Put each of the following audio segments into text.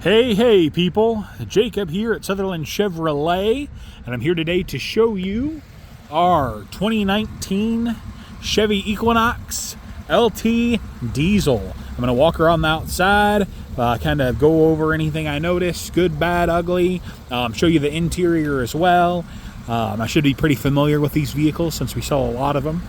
Hey people, Jacob here at Sutherland Chevrolet, and I'm here today to show you our 2019 Chevy Equinox LT Diesel. I'm going to walk around the outside, kind of go over anything I noticed, good, bad, ugly, show you the interior as well. I should be pretty familiar with these vehicles since we sell a lot of them.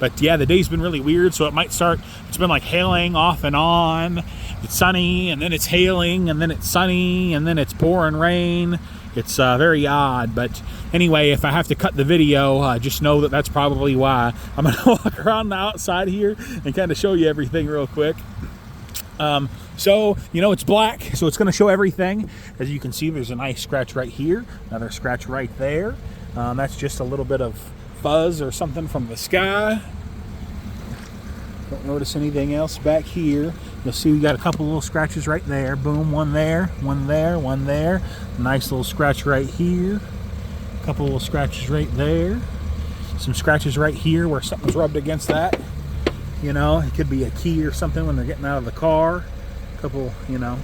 But yeah, the day's been really weird, so it might start, it's been like hailing off and on. It's sunny, and then it's hailing, and then it's sunny, and then it's pouring rain. It's very odd, but anyway, if I have to cut the video, just know that that's probably why. I'm going to walk around the outside here and kind of show you everything real quick. So, you know, it's black, so it's going to show everything. As you can see, there's a nice scratch right here, another scratch right there. That's just a little bit of fuzz or something from the sky. Don't notice anything else back here. You'll see we got a couple little scratches right there. Boom, one there, one there, one there. Nice little scratch right here. A couple little scratches right there. Some scratches right here where something's rubbed against that. You know, it could be a key or something when they're getting out of the car. A couple, you know.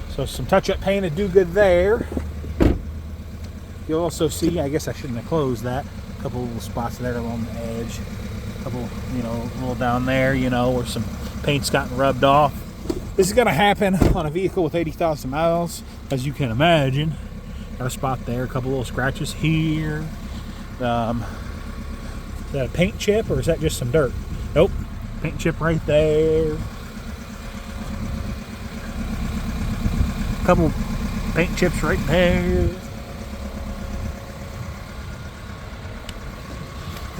So some touch-up paint to do good there. You'll also see, I guess I shouldn't have closed that. A couple little spots there along the edge. A couple, you know, a little down there, you know, where some paint's gotten rubbed off. This is going to happen on a vehicle with 80,000 miles, as you can imagine. Got a spot there, a couple little scratches here. Is that a paint chip or is that just some dirt? Nope, paint chip right there. A couple paint chips right there.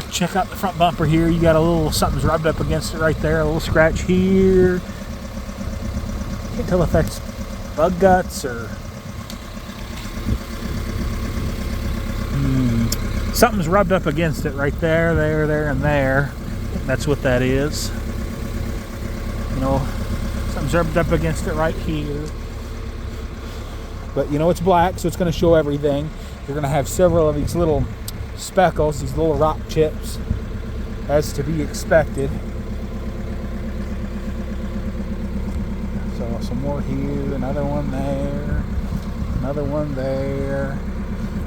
Check out the front bumper here. You got a little something's rubbed up against it right there. A little scratch here. Can't tell if that's bug guts or something's rubbed up against it right there, there, and there. That's what that is. You know, something's rubbed up against it right here. But you know, it's black, so it's going to show everything. You're going to have several of these little speckles, these little rock chips, as to be expected. So some more here, another one there, another one there,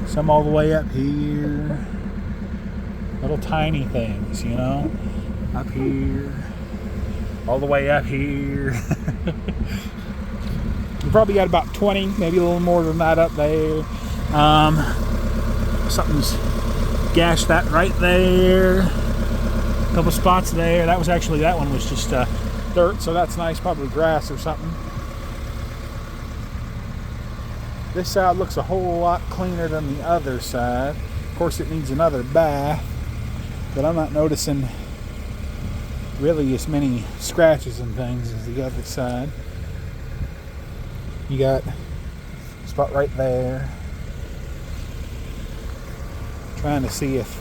some all the way up here. Little tiny things, you know, up here, all the way up here. We probably got about 20, maybe a little more than that up there. Something's gashed that right there. A couple spots there. That one was just dirt, so that's nice, probably grass or something. This side looks a whole lot cleaner than the other side. Of course, it needs another bath, but I'm not noticing really as many scratches and things as the other side. You got a spot right there. Trying to see if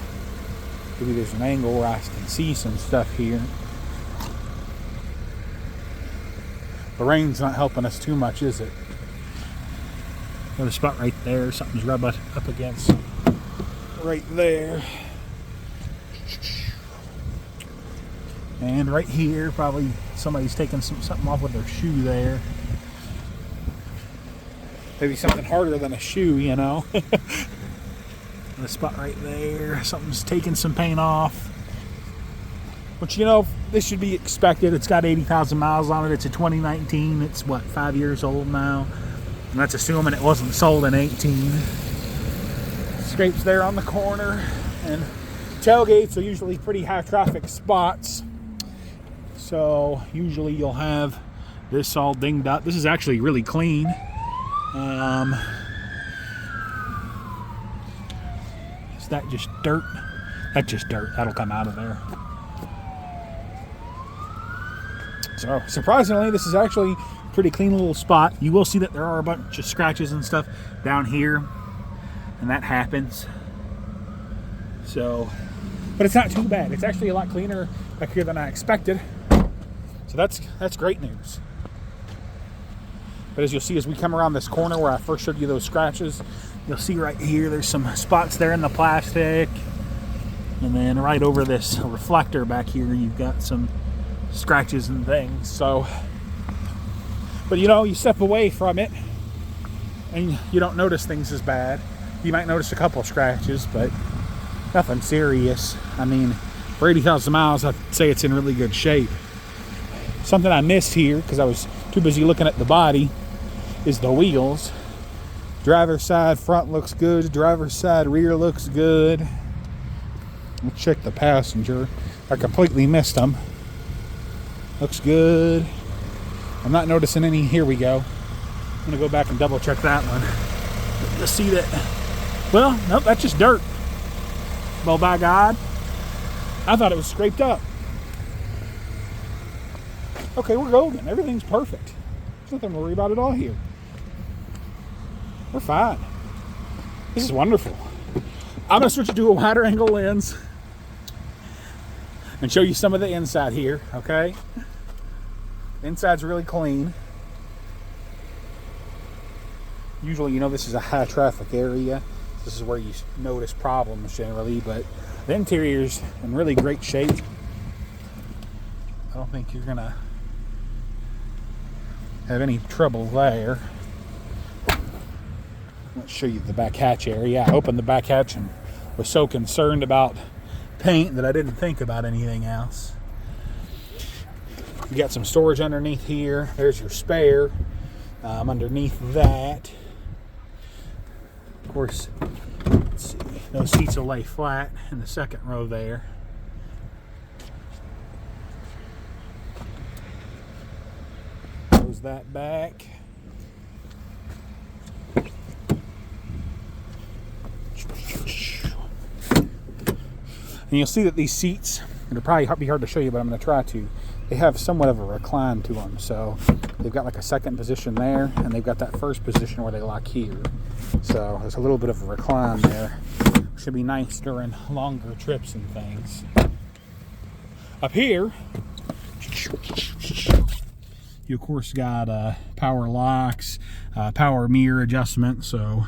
maybe there's an angle where I can see some stuff here. The rain's not helping us too much, is it? Another spot right there. Something's rubbed up against right there. And right here, probably somebody's taking something off with their shoe there. Maybe something harder than a shoe, you know. The spot right there, something's taking some paint off, but you know, this should be expected. It's got 80,000 miles on it. It's a 2019. It's what, 5 years old now, and that's assuming it wasn't sold in 18. Scrapes there on the corner, and tailgates are usually pretty high traffic spots, so usually you'll have this all dinged up. This is actually really clean. That just dirt? That's just dirt. That'll come out of there. So surprisingly, this is actually a pretty clean little spot. You will see that there are a bunch of scratches and stuff down here, and that happens. So, but it's not too bad. It's actually a lot cleaner back here than I expected. So that's great news. But as you'll see as we come around this corner where I first showed you those scratches, you'll see right here there's some spots there in the plastic. And then right over this reflector back here, you've got some scratches and things. So But you know, you step away from it and you don't notice things as bad. You might notice a couple scratches, but nothing serious. I mean, for 80,000 miles, I'd say it's in really good shape. Something I missed here, because I was too busy looking at the body, is the wheels. Driver's side front looks good. Driver's side rear looks good. Let's check the passenger. I completely missed them. Looks good. I'm not noticing any. Here we go. I'm going to go back and double check that one. To see that. Well, nope, that's just dirt. Well, by God, I thought it was scraped up. Okay, we're golden. Everything's perfect. There's nothing to worry about at all here. We're fine. This is wonderful. I'm going to switch it to a wider angle lens and show you some of the inside here, okay? Inside's really clean. Usually, you know, this is a high traffic area. This is where you notice problems generally, but the interior's in really great shape. I don't think you're gonna have any trouble there. Let's show you the back hatch area. I opened the back hatch and was so concerned about paint that I didn't think about anything else. You got some storage underneath here. There's your spare. Underneath that, of course, let's see, those seats will lay flat in the second row there. Close that back. And you'll see that these seats, it'll probably be hard to show you, but I'm going to try to. They have somewhat of a recline to them. So they've got like a second position there, and they've got that first position where they lock here. So there's a little bit of a recline there. Should be nice during longer trips and things. Up here, you of course got power locks, power mirror adjustment. So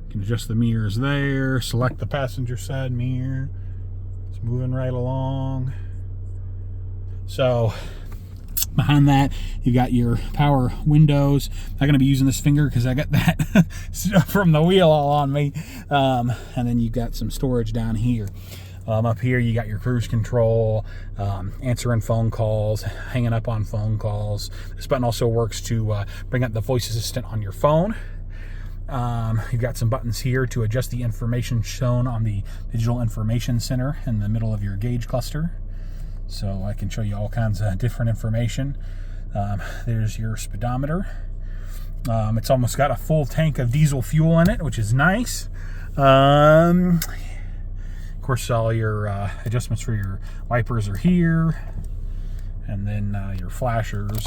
you can adjust the mirrors there, select the passenger side mirror. It's moving right along. So behind that, you got your power windows. I'm not going to be using this finger because I got that stuff from the wheel all on me. And then you got some storage down here. Up here, you got your cruise control, answering phone calls, hanging up on phone calls. This button also works to bring up the voice assistant on your phone. You've got some buttons here to adjust the information shown on the digital information center in the middle of your gauge cluster. So I can show you all kinds of different information. There's your speedometer. It's almost got a full tank of diesel fuel in it, which is nice. Of course, all your adjustments for your wipers are here. And then your flashers,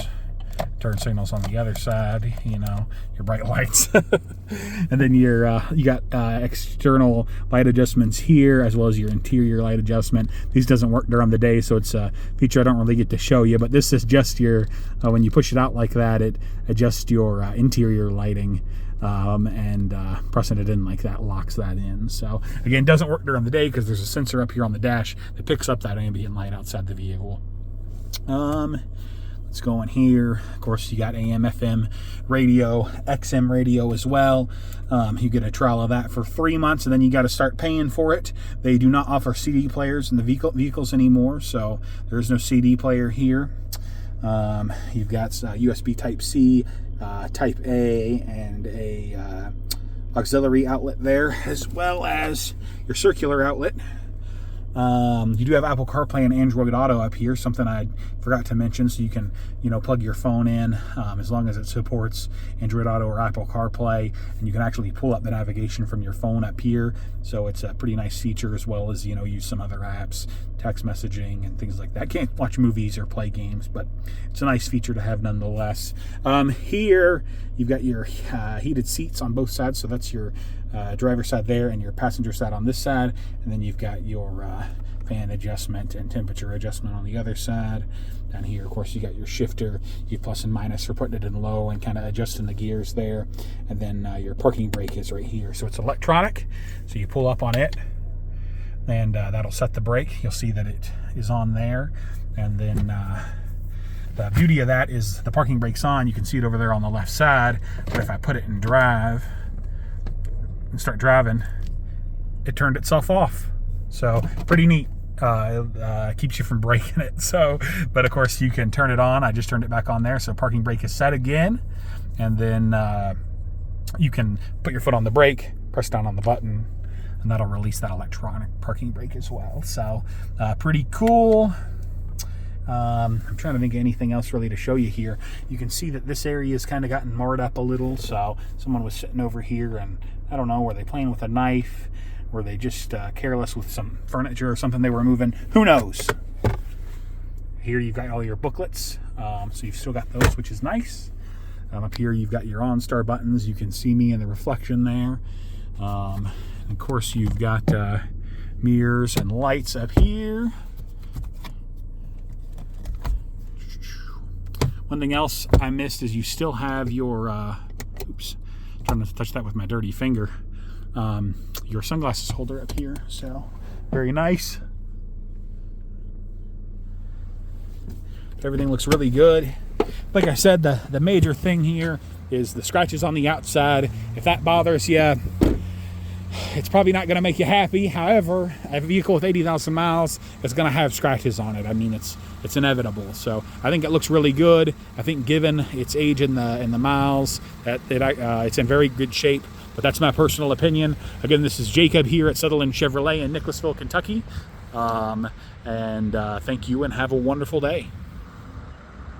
turn signals on the other side, you know, your bright lights. And then your you got external light adjustments here, as well as your interior light adjustment. These doesn't work during the day, so it's a feature I don't really get to show you, but this is just your when you push it out like that, it adjusts your interior lighting, and pressing it in like that locks that in. So again, it doesn't work during the day because there's a sensor up here on the dash that picks up that ambient light outside the vehicle. Let's go in here. Of course, you got AM, FM radio, XM radio as well. You get a trial of that for 3 months, and then you got to start paying for it. They do not offer CD players in the vehicles anymore, so there's no CD player here. You've got USB Type-C, Type-A, and a auxiliary outlet there, as well as your circular outlet. You do have Apple CarPlay and Android Auto up here, something I forgot to mention. So you can, you know, plug your phone in as long as it supports Android Auto or Apple CarPlay, and you can actually pull up the navigation from your phone up here. So it's a pretty nice feature, as well as, you know, use some other apps, text messaging and things like that. Can't watch movies or play games, but it's a nice feature to have nonetheless. Here you've got your heated seats on both sides, so that's your driver's side there and your passenger side on this side, and then you've got your fan adjustment and temperature adjustment on the other side. Down here, of course, you got your shifter, your plus and minus for putting it in low and kind of adjusting the gears there, and then your parking brake is right here. So it's electronic, so you pull up on it, and that'll set the brake. You'll see that it is on there, and then The beauty of that is the parking brake's on. You can see it over there on the left side. But if I put it in drive and start driving, it turned itself off. So pretty neat. Keeps you from breaking it. So, but of course you can turn it on. I just turned it back on there. So parking brake is set again. And then you can put your foot on the brake, press down on the button, and that'll release that electronic parking brake as well. So pretty cool. I'm trying to think of anything else really to show you here. You can see that this area has kind of gotten marred up a little. So someone was sitting over here, and I don't know, were they playing with a knife? Were they just careless with some furniture or something they were moving? Who knows? Here you've got all your booklets. So you've still got those, which is nice. Up here you've got your OnStar buttons. You can see me in the reflection there. Of course you've got mirrors and lights up here. One thing else I missed is you still have your, oops, trying to touch that with my dirty finger, your sunglasses holder up here. So very nice. Everything looks really good. Like I said, the major thing here is the scratches on the outside. If that bothers you, it's probably not going to make you happy. However, a vehicle with 80,000 miles is going to have scratches on it. I mean, it's inevitable. So I think it looks really good. I think given its age in the miles, that it's in very good shape. But that's my personal opinion. Again, this is Jacob here at Sutherland Chevrolet in Nicholasville, Kentucky. Thank you and have a wonderful day.